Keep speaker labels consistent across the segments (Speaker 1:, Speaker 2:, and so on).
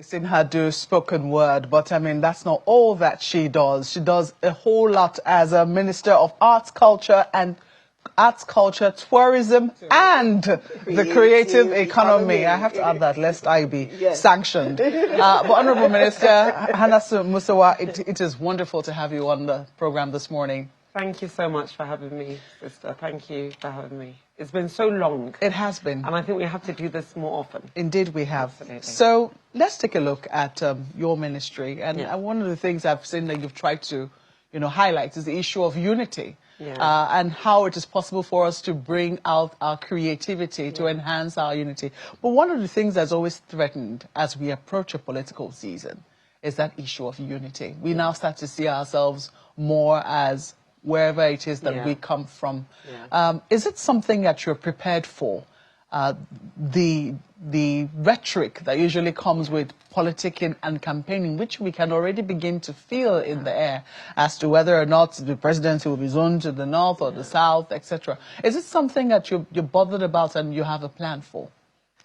Speaker 1: Seen her do spoken word, but I mean, that's not all that she does. She does a whole lot as a Minister of Arts, Culture, Tourism, and the creative economy. I have to add that, lest I be sanctioned. But Honorable Minister Hannah Musawa, it is wonderful to have you on the program this morning.
Speaker 2: Thank you so much for having me, sister. Thank you for having me. It's been so long.
Speaker 1: It has been.
Speaker 2: And I think we have to do this more often.
Speaker 1: Indeed we have.
Speaker 2: Absolutely.
Speaker 1: So let's take a look at your ministry. And one of the things I've seen that you've tried to, highlight is the issue of unity. And how it is possible for us to bring out our creativity to enhance our unity. But one of the things that's always threatened as we approach a political season is that issue of unity. We now start to see ourselves more as wherever it is that we come from. Is it something that you're prepared for? The rhetoric that usually comes with politicking and campaigning, which we can already begin to feel in the air as to whether or not the presidency will be zoned to the north or the south, etc. Is it something that you're bothered about and you have a plan for?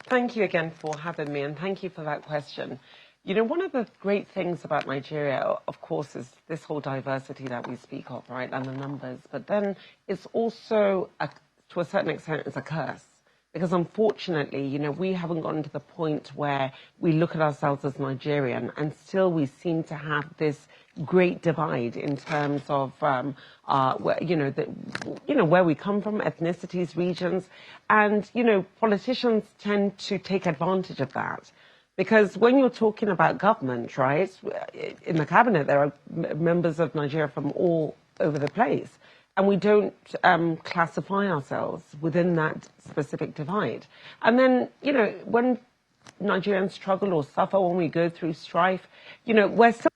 Speaker 2: Thank you again for having me, and thank you for that question. One of the great things about Nigeria, of course, is this whole diversity that we speak of, right, and the numbers. But then it's also, to a certain extent, it's a curse. Because unfortunately, we haven't gotten to the point where we look at ourselves as Nigerian, and still we seem to have this great divide in terms of, where we come from, ethnicities, regions, and politicians tend to take advantage of that. Because when you're talking about government, right, in the cabinet there are members of Nigeria from all over the place. And we don't classify ourselves within that specific divide. And then, when Nigerians struggle or suffer, when we go through strife, we're still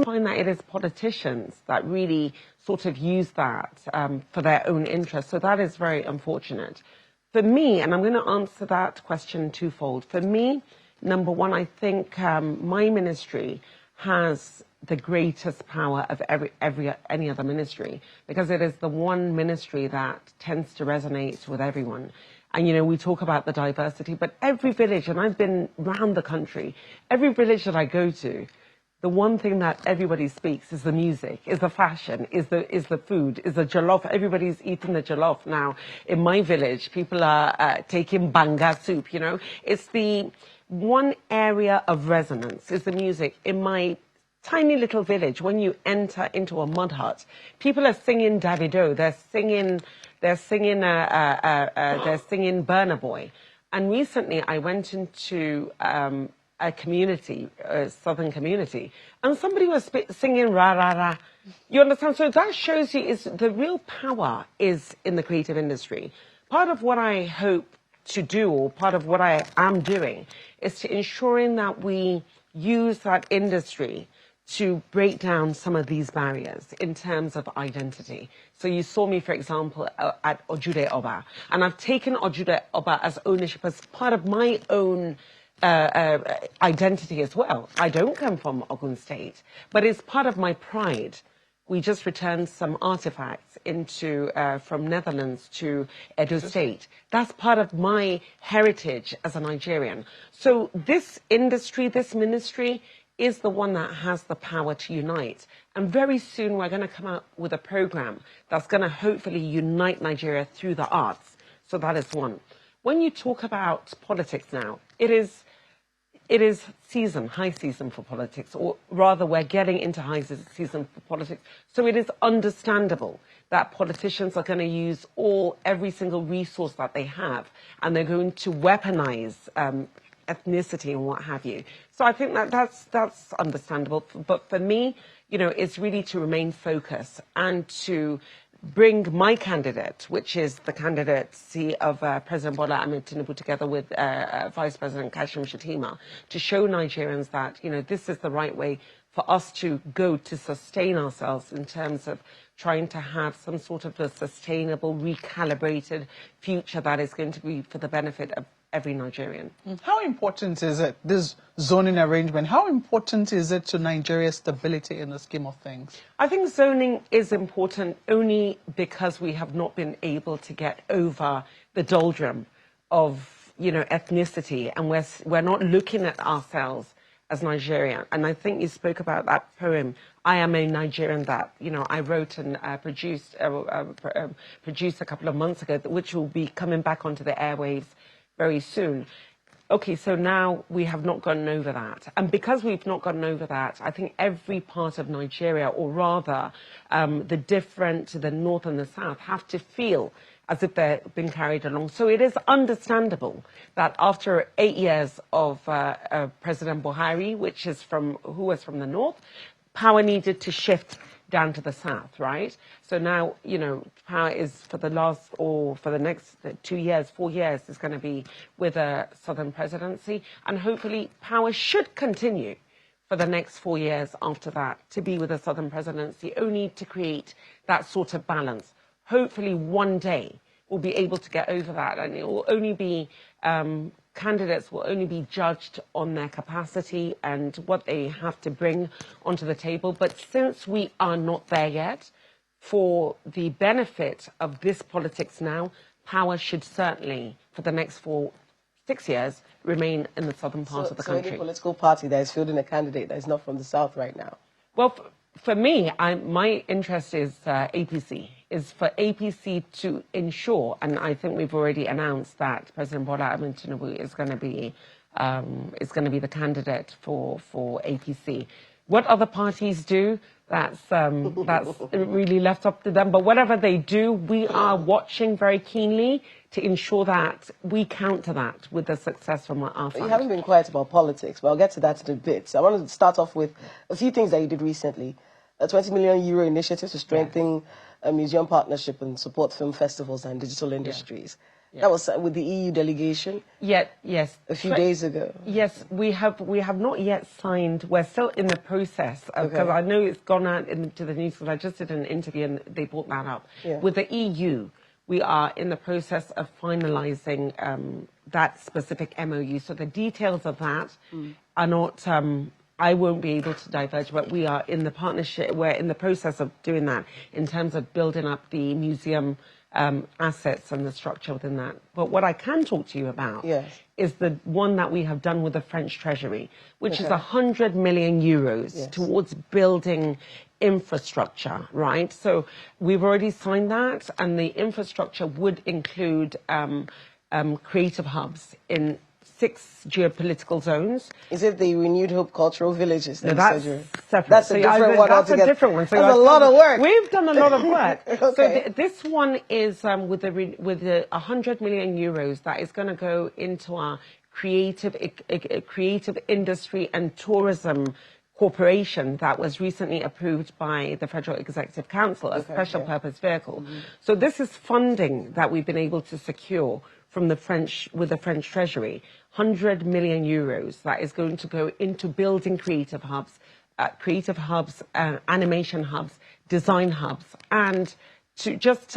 Speaker 2: find that it is politicians that really sort of use that for their own interests. So that is very unfortunate. For me, and I'm going to answer that question twofold. For me, number one, I think my ministry has the greatest power of any other ministry, because it is the one ministry that tends to resonate with everyone. And, we talk about the diversity, but every village, and I've been around the country, every village that I go to, the one thing that everybody speaks is the music, is the fashion, is the food, is the jollof. Everybody's eating the jollof now. In my village, people are taking banga soup, It's the one area of resonance, is the music. In my tiny little village, when you enter into a mud hut, people are singing Davido, they're singing Burna Boy. And recently I went into a community, a southern community, and somebody was singing Ra Ra Ra. You understand? So that shows you is the real power is in the creative industry. Part of what I hope to do, or part of what I am doing, is to ensuring that we use that industry to break down some of these barriers in terms of identity. So you saw me, for example, at Ojude Oba, and I've taken Ojude Oba as ownership, as part of my own identity as well. I don't come from Ogun State, but it's part of my pride. We just returned some artifacts from Netherlands to Edo State. That's part of my heritage as a Nigerian. So this industry, this ministry, is the one that has the power to unite. And very soon we're going to come out with a program that's going to hopefully unite Nigeria through the arts. So that is one. When you talk about politics now, it is high season for politics, or rather we're getting into high season for politics. So it is understandable that politicians are going to use every single resource that they have, and they're going to weaponize ethnicity and what have you. So I think that's understandable. But for me, it's really to remain focused and to bring my candidate, which is the candidacy of President Bola Ahmed Tinubu, together with Vice President Kashim Shettima, to show Nigerians that, this is the right way for us to go to sustain ourselves in terms of trying to have some sort of a sustainable, recalibrated future that is going to be for the benefit of every Nigerian.
Speaker 1: How important is it, this zoning arrangement, how important is it to Nigeria's stability in the scheme of things?
Speaker 2: I think zoning is important only because we have not been able to get over the doldrum of ethnicity, and we're not looking at ourselves as Nigerian. And I think you spoke about that poem, I Am a Nigerian, that, I wrote and produced a couple of months ago, which will be coming back onto the airwaves very soon. Okay, so now we have not gotten over that. And because we've not gotten over that, I think every part of Nigeria, or rather the north and the south, have to feel as if they're being carried along. So it is understandable that after 8 years of President Buhari, who was from the north, power needed to shift down to the south, right? So now, power is for the next 2 years, 4 years, is going to be with a southern presidency. And hopefully power should continue for the next 4 years after that to be with a southern presidency, only to create that sort of balance. Hopefully one day we'll be able to get over that, and it will only be candidates will only be judged on their capacity and what they have to bring onto the table. But since we are not there yet, for the benefit of this politics now, power should certainly, for the next 6 years, remain in the southern part of the country.
Speaker 3: So any political party that is fielding a candidate that is not from the south right now?
Speaker 2: Well, for me, my interest is APC, is for APC to ensure, and I think we've already announced that President Bola Ahmed Tinubu is going to be the candidate for APC. What other parties do, that's really left up to them. But whatever they do, we are watching very keenly to ensure that we counter that with the success from our side.
Speaker 3: You haven't been quiet about politics, but I'll get to that in a bit. So I want to start off with a few things that you did recently. A 20 million euro initiative to strengthen a museum partnership and support film festivals and digital industries. Yeah. That was with the EU delegation.
Speaker 2: Yeah, yes.
Speaker 3: A few days ago.
Speaker 2: Yes, we have not yet signed. We're still in the process because I know it's gone out into the news because I just did an interview and they brought that up. Yeah. With the EU, we are in the process of finalising that specific MOU. So the details of that are not. I won't be able to diverge, but we are in the partnership. We're in the process of doing that in terms of building up the museum assets and the structure within that. But what I can talk to you about is the one that we have done with the French Treasury, which is 100 million euros towards building infrastructure, right? So we've already signed that, and the infrastructure would include creative hubs in 6 geopolitical zones.
Speaker 3: Is it the Renewed Hope Cultural Villages?
Speaker 2: No, that's separate.
Speaker 3: That's a different one altogether.
Speaker 2: That's a different one. So
Speaker 3: that's a lot of work.
Speaker 2: We've done a lot of work. So this one is with the 100 million euros that is going to go into our creative industry and tourism corporation that was recently approved by the Federal Executive Council, a special purpose vehicle. So this is funding that we've been able to secure from the French, with the French Treasury, 100 million euros that is going to go into building creative hubs, animation hubs, design hubs, and to just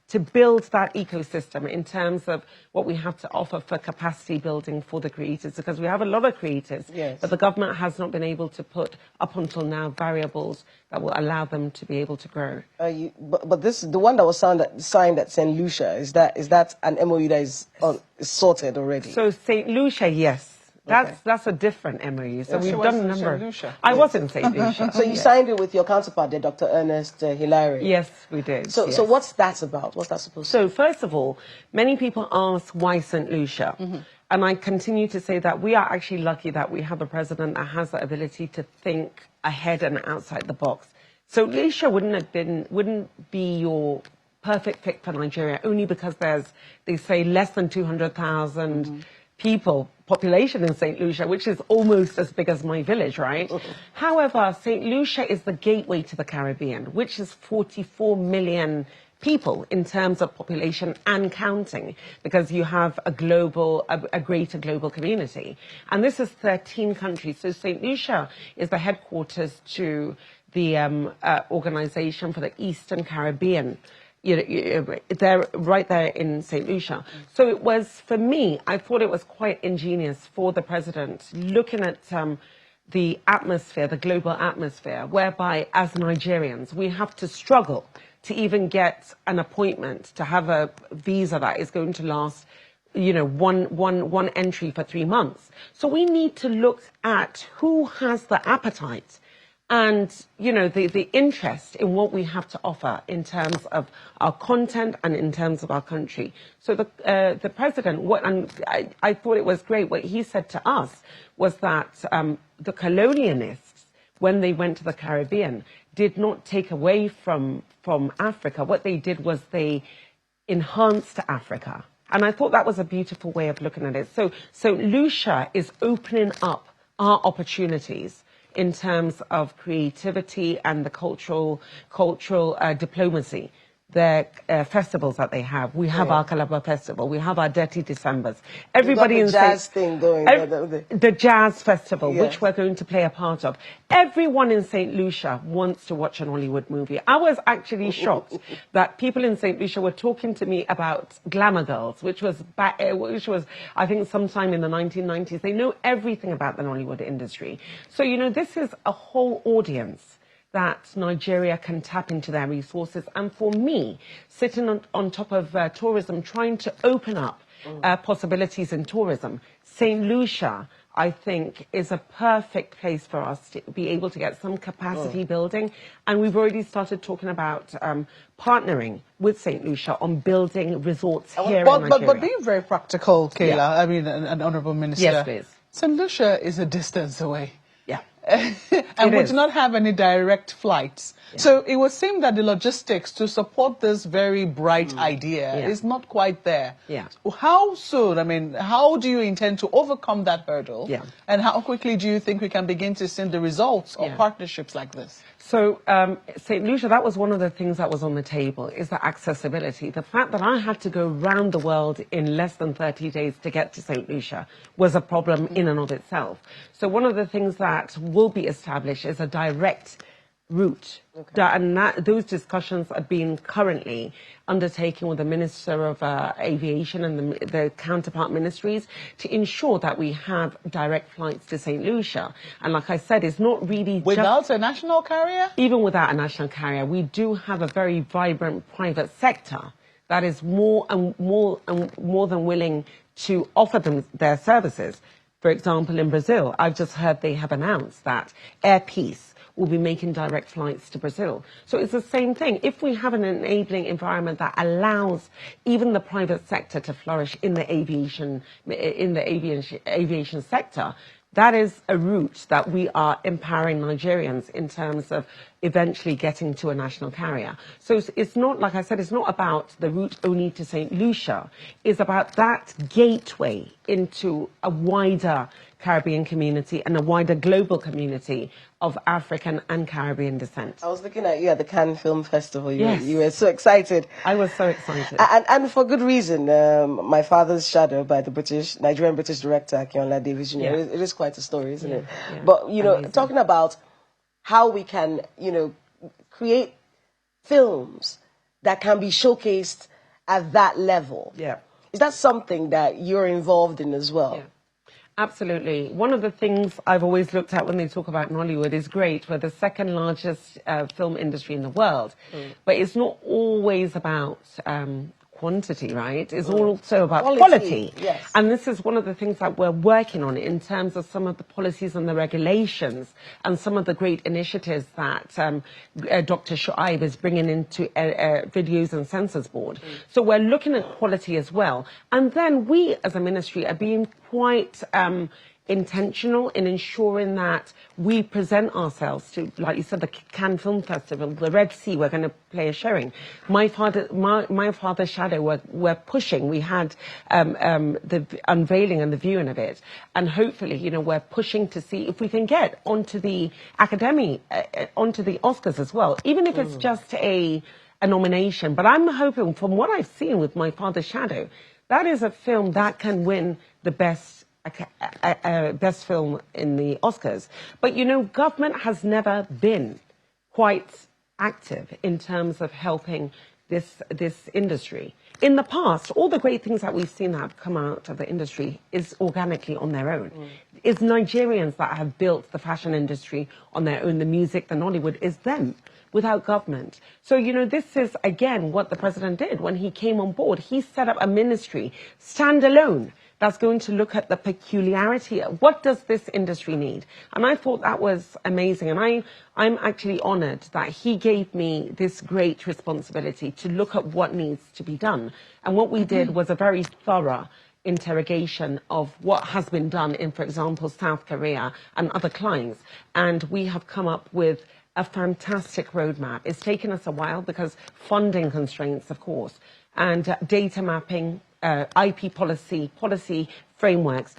Speaker 2: to build that ecosystem in terms of what we have to offer for capacity building for the creators, because we have a lot of creators, but the government has not been able to put, up until now, variables that will allow them to be able to grow.
Speaker 3: But this, the one that was signed at St. Lucia, is that an MOU that is sorted already?
Speaker 2: So St. Lucia, yes. That's a different MOU. So we've done a number. I was in St. Lucia.
Speaker 3: So you signed it with your counterpart there, Dr. Ernest Hilary.
Speaker 2: Yes, we did.
Speaker 3: So what's that about? What's that supposed to be?
Speaker 2: So first of all, many people ask why St. Lucia? And I continue to say that we are actually lucky that we have a president that has the ability to think ahead and outside the box. So Lucia wouldn't be your perfect fit for Nigeria, only because they say less than 200,000 population in St. Lucia, which is almost as big as my village, right? However, St. Lucia is the gateway to the Caribbean, which is 44 million people in terms of population and counting, because you have a greater global community. And this is 13 countries. So St. Lucia is the headquarters to the Organization for the Eastern Caribbean. They're right there in St. Lucia. So it was, for me, I thought it was quite ingenious for the president looking at the atmosphere, the global atmosphere, whereby as Nigerians, we have to struggle to even get an appointment, to have a visa that is going to last you know, one entry for 3 months. So we need to look at who has the appetite and, you know, the interest in what we have to offer in terms of our content and in terms of our country. So the president, I thought it was great, what he said to us was that the colonialists, when they went to the Caribbean, did not take away from Africa. What they did was they enhanced Africa. And I thought that was a beautiful way of looking at it. So Lucia is opening up our opportunities in terms of creativity and the cultural diplomacy. The festivals that they have. We have our Calabar Festival. We have our Dirty Decembers. Everybody in
Speaker 3: jazz thing going.
Speaker 2: The Jazz Festival, which we're going to play a part of. Everyone in St. Lucia wants to watch an Hollywood movie. I was actually shocked that people in St. Lucia were talking to me about Glamour Girls, which was I think sometime in the 1990s. They know everything about the Hollywood industry. So, you know, this is a whole audience that Nigeria can tap into their resources. And for me, sitting on top of tourism, trying to open up possibilities in tourism, St. Lucia, I think, is a perfect place for us to be able to get some capacity building. And we've already started talking about partnering with St. Lucia on building resorts here in Nigeria.
Speaker 1: But being very practical, Kayla, I mean, an honourable minister.
Speaker 2: Yes, please.
Speaker 1: St. Lucia is a distance away.
Speaker 2: Yeah.
Speaker 1: And we do not have any direct flights. Yeah. So it would seem that the logistics to support this very bright idea is not quite there.
Speaker 2: Yeah.
Speaker 1: How soon, I mean, how do you intend to overcome that hurdle?
Speaker 2: Yeah.
Speaker 1: And how quickly do you think we can begin to see the results of partnerships like this?
Speaker 2: So, St. Lucia, that was one of the things that was on the table, is the accessibility. The fact that I had to go around the world in less than 30 days to get to St. Lucia was a problem in and of itself. So one of the things that will be established is a direct route. And those discussions are being currently undertaken with the Minister of Aviation and the counterpart ministries to ensure that we have direct flights to St. Lucia. And like I said, it's not really
Speaker 1: without a national carrier?
Speaker 2: Even without a national carrier, we do have a very vibrant private sector that is more than willing to offer them their services. For example, in Brazil, I've just heard they have announced that Air Peace will be making direct flights to Brazil. So it's the same thing. If we have an enabling environment that allows even the private sector to flourish in the aviation sector, that is a route that we are empowering Nigerians in terms of eventually getting to a national carrier. So it's not, like I said, it's not about the route only to St. Lucia. It's about that gateway into a wider Caribbean community and a wider global community of African and Caribbean descent.
Speaker 3: I was looking at you at the Cannes Film Festival.
Speaker 2: Yes.
Speaker 3: You were so excited.
Speaker 2: I was so excited.
Speaker 3: And for good reason. My Father's Shadow by the Nigerian-British director, Akinola Davis Jr. It is quite a story, isn't it?
Speaker 2: Yeah.
Speaker 3: But, you know, talking about how we can, you know, create films that can be showcased at that level.
Speaker 2: Yeah.
Speaker 3: Is that something that you're involved in as well?
Speaker 2: Yeah. Absolutely. One of the things I've always looked at when they talk about Nollywood is great. We're the second largest film industry in the world. But it's not always about quantity, right? It's also about quality.
Speaker 3: Yes.
Speaker 2: And this is one of the things that we're working on in terms of some of the policies and the regulations and some of the great initiatives that Dr. Shuaib is bringing into Videos and Censors Board. So we're looking at quality as well. And then we, as a ministry, are being quite intentional in ensuring that we present ourselves to, like you said, the Cannes Film Festival, the Red Sea. We're going to play a showing. My Father's Shadow. We're pushing. We had the unveiling and the viewing of it, and hopefully, you know, we're pushing to see if we can get onto the Academy, onto the Oscars as well, even if it's just a nomination. But I'm hoping, from what I've seen with My Father's Shadow, that is a film that can win the best film in the Oscars. But, you know, government has never been quite active in terms of helping this industry. In the past, all the great things that we've seen that have come out of the industry is organically on their own. It's Nigerians that have built the fashion industry on their own. The music, the Nollywood, is them, without government. So, you know, this is, again, what the president did when he came on board. He set up a ministry, standalone, that's going to look at the peculiarity of what does this industry need. And I thought that was amazing. And I'm actually honored that he gave me this great responsibility to look at what needs to be done. And what we did was a very thorough interrogation of what has been done in, for example, South Korea and other clients. And we have come up with a fantastic roadmap. It's taken us a while because funding constraints, of course, and data mapping, IP policy frameworks,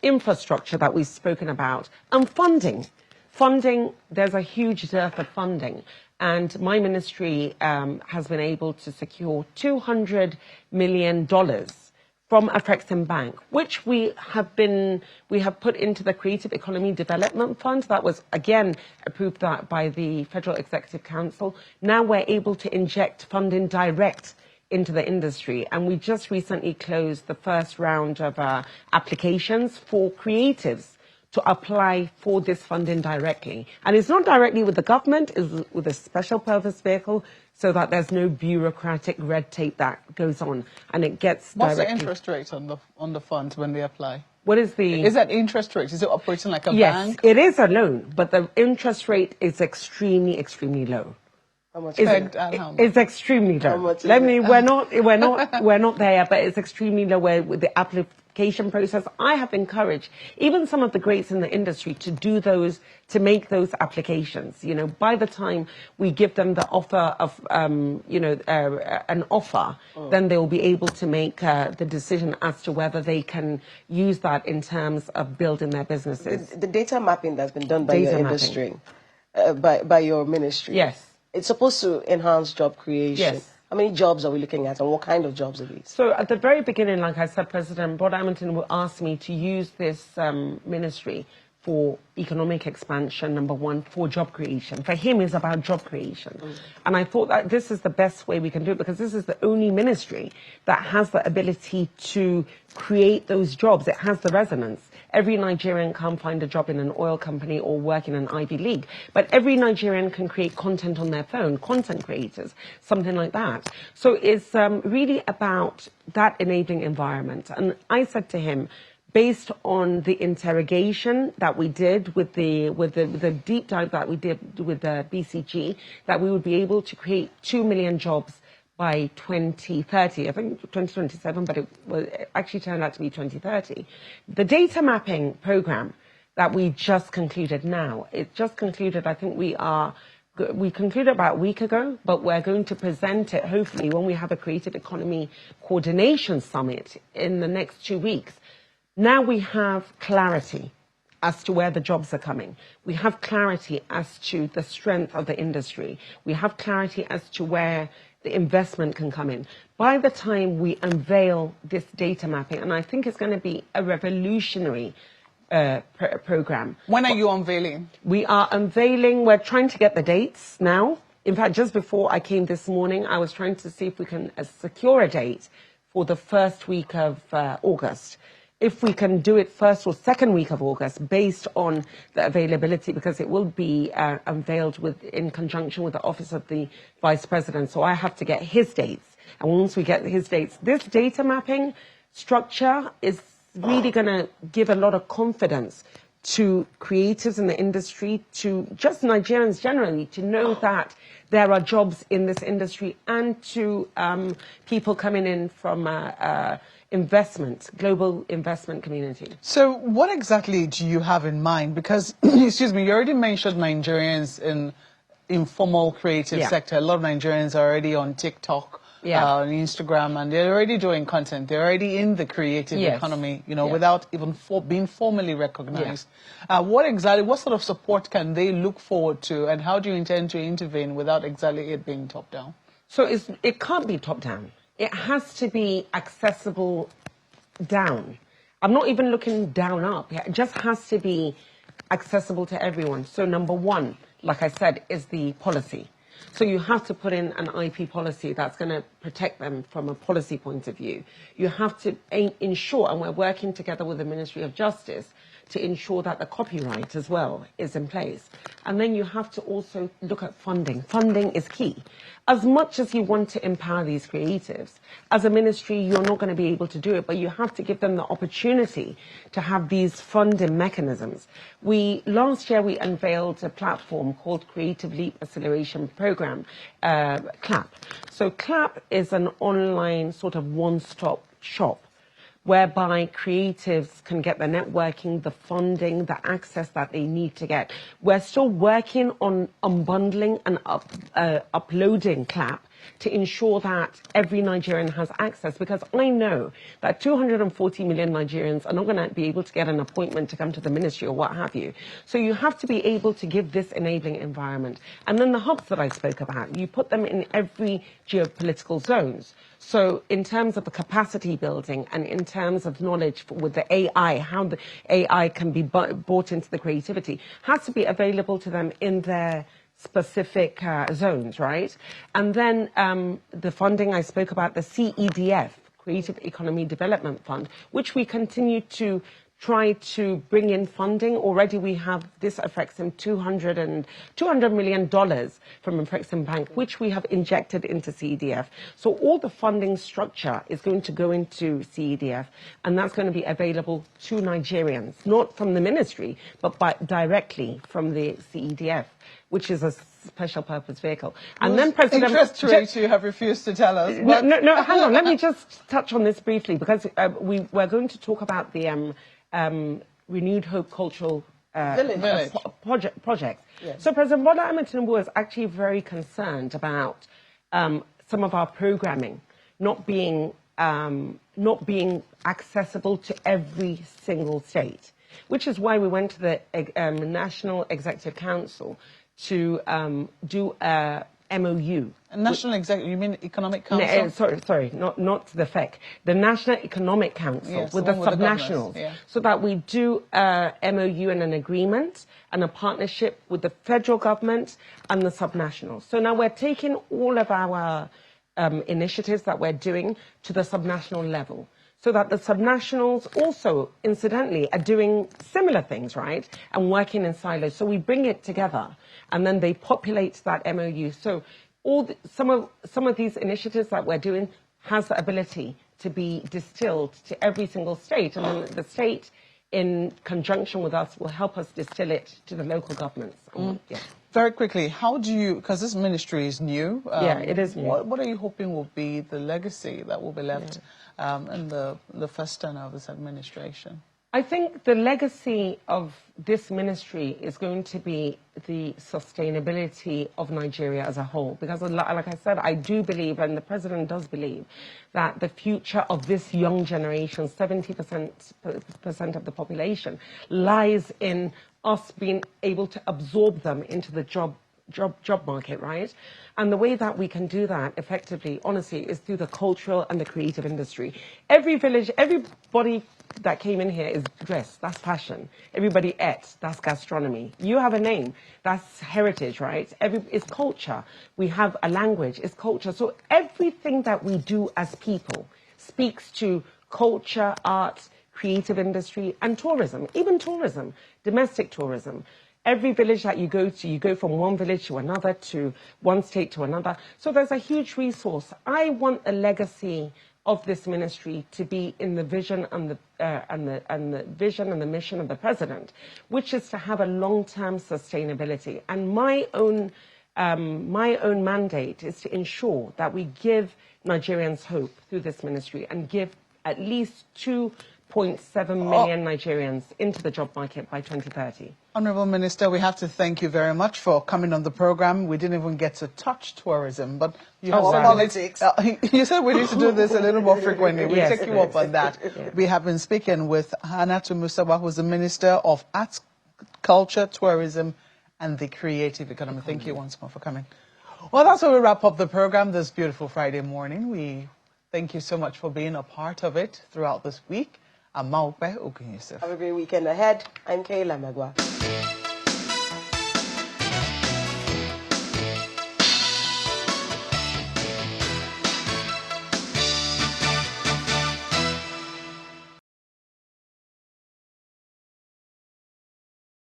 Speaker 2: infrastructure that we've spoken about, and funding. Funding, there's a huge dearth of funding. And my ministry has been able to secure $200 million from Afrexim Bank, which we have put into the Creative Economy Development Fund. That was, again, approved by the Federal Executive Council. Now we're able to inject funding direct into the industry. And we just recently closed the first round of applications for creatives to apply for this funding directly. And it's not directly with the government, it's with a special purpose vehicle, so that there's no bureaucratic red tape that goes on, and it gets
Speaker 1: What's
Speaker 2: directly.
Speaker 1: the interest rate on the funds when they apply?
Speaker 2: What is the...
Speaker 1: Is that interest rate? Is it operating like a bank?
Speaker 2: Yes, it is a loan, but the interest rate is extremely, extremely low.
Speaker 3: How much?
Speaker 2: It's extremely low.
Speaker 3: How much
Speaker 2: We're not there, but it's extremely low with the application process. I have encouraged even some of the greats in the industry to make those applications. You know, by the time we give them the offer of, an offer, then they will be able to make the decision as to whether they can use that in terms of building their businesses.
Speaker 3: The data mapping that's been done by your industry, by your ministry.
Speaker 2: Yes.
Speaker 3: It's supposed to enhance job creation.
Speaker 2: Yes.
Speaker 3: How many jobs are we looking at, and what kind of jobs are these?
Speaker 2: So at the very beginning, like I said, President Bola Hamilton asked me to use this ministry for economic expansion, number one, for job creation. For him, it's about job creation. And I thought that this is the best way we can do it, because this is the only ministry that has the ability to create those jobs. It has the resonance. Every Nigerian can't find a job in an oil company or work in an Ivy League, but every Nigerian can create content on their phone, content creators, something like that. So it's really about that enabling environment. And I said to him, based on the interrogation that we did with the deep dive that we did with the BCG, that we would be able to create 2 million jobs by 2030. I think 2027, but it actually turned out to be 2030. The data mapping program that we just concluded now, it just concluded, I think we concluded about a week ago, but we're going to present it hopefully when we have a Creative Economy Coordination Summit in the next 2 weeks. Now we have clarity as to where the jobs are coming. We have clarity as to the strength of the industry. We have clarity as to where the investment can come in. By the time we unveil this data mapping, and I think it's going to be a revolutionary program.
Speaker 1: When are you unveiling?
Speaker 2: We are unveiling, we're trying to get the dates now. In fact, just before I came this morning, I was trying to see if we can secure a date for the first week of August. If we can do it first or second week of August, based on the availability, because it will be unveiled in conjunction with the Office of the Vice President. So I have to get his dates. And once we get his dates, this data mapping structure is really going to give a lot of confidence to creatives in the industry, to just Nigerians generally, to know that there are jobs in this industry, and to people coming in from global investment community.
Speaker 1: So what exactly do you have in mind? Because, excuse me, you already mentioned Nigerians in informal creative sector. A lot of Nigerians are already on TikTok, on Instagram, and they're already doing content. They're already in the creative economy, you know, without even being formally recognized. What sort of support can they look forward to, and how do you intend to intervene without exactly it being top down?
Speaker 2: So it can't be top down. It has to be accessible down. I'm not even looking down up. It just has to be accessible to everyone. So number one, like I said, is the policy. So you have to put in an IP policy that's going to protect them from a policy point of view. You have to ensure, and we're working together with the Ministry of Justice, to ensure that the copyright as well is in place. And then you have to also look at funding. Funding is key. As much as you want to empower these creatives, as a ministry, you're not going to be able to do it, but you have to give them the opportunity to have these funding mechanisms. Last year, we unveiled a platform called Creative Leap Acceleration Program, CLAP. So CLAP is an online sort of one-stop shop whereby creatives can get the networking, the funding, the access that they need to get. We're still working on unbundling and uploading CLAP to ensure that every Nigerian has access, because I know that 240 million Nigerians are not going to be able to get an appointment to come to the ministry or what have you. So you have to be able to give this enabling environment. And then the hubs that I spoke about, you put them in every geopolitical zones. So in terms of the capacity building and in terms of knowledge with the AI, how the AI can be brought into the creativity, has to be available to them in their specific zones, right? And then the funding I spoke about, the CEDF, Creative Economy Development Fund, which we continue to try to bring in funding. Already we have this Afrexim $200 million from Afrexim Bank, which we have injected into CEDF. So all the funding structure is going to go into CEDF, and that's going to be available to Nigerians, not from the ministry, but directly from the CEDF, which is a special purpose vehicle. And then President...
Speaker 1: Interest rate you have refused to tell us.
Speaker 2: No, hang on. Let me just touch on this briefly, because we're going to talk about the Renewed Hope Cultural
Speaker 1: Village.
Speaker 2: project.
Speaker 3: Yes.
Speaker 2: So President Bola Ahmed Tinubu was actually very concerned about some of our programming not being accessible to every single state, which is why we went to the National Executive Council to do a MOU.
Speaker 1: National Executive, you mean Economic Council?
Speaker 2: Sorry, not the FEC. The National Economic Council,
Speaker 1: yes,
Speaker 2: with the subnationals. So that we do a MOU and an agreement and a partnership with the federal government and the subnationals. So now we're taking all of our initiatives that we're doing to the subnational level, so that the subnationals also, incidentally, are doing similar things, right? And working in silos. So we bring it together, and then they populate that MOU. So some of these initiatives that we're doing has the ability to be distilled to every single state, and then the state, in conjunction with us, will help us distill it to the local governments. Yeah.
Speaker 1: Very quickly, how do you, because this ministry is new.
Speaker 2: Yeah, it is new.
Speaker 1: What are you hoping will be the legacy that will be left in the first tenure of this administration?
Speaker 2: I think the legacy of this ministry is going to be the sustainability of Nigeria as a whole. Because like I said, I do believe, and the president does believe, that the future of this young generation, 70% of the population, lies in us being able to absorb them into the job market, right? And the way that we can do that effectively, honestly, is through the cultural and the creative industry. Every village, everybody that came in here is dressed, that's passion. Everybody ate, that's gastronomy. You have a name, that's heritage, right? It's culture. We have a language, it's culture. So everything that we do as people speaks to culture, arts, creative industry, and tourism, even tourism, domestic tourism. Every village that you go from one village to another, to one state to another. So there's a huge resource. I want a legacy of this ministry to be in the vision and the vision and the mission of the president, which is to have a long-term sustainability. And my own mandate is to ensure that we give Nigerians hope through this ministry and give at least 2.7 million Nigerians into the job market by 2030.
Speaker 1: Honourable Minister, we have to thank you very much for coming on the program. We didn't even get to touch tourism, but you have
Speaker 3: politics.
Speaker 1: You said we need to do this a little more frequently. We'll take you up on that.
Speaker 2: Yeah.
Speaker 1: We have been speaking with Hannatu Musawa, who's the Minister of Arts, Culture, Tourism, and the Creative Economy. Thank you once more for coming. Well, that's how we wrap up the program this beautiful Friday morning. We thank you so much for being a part of it throughout this week. I'm Maupe Ogunyusuf.
Speaker 3: Have a great weekend ahead. I'm Kayla Magwa.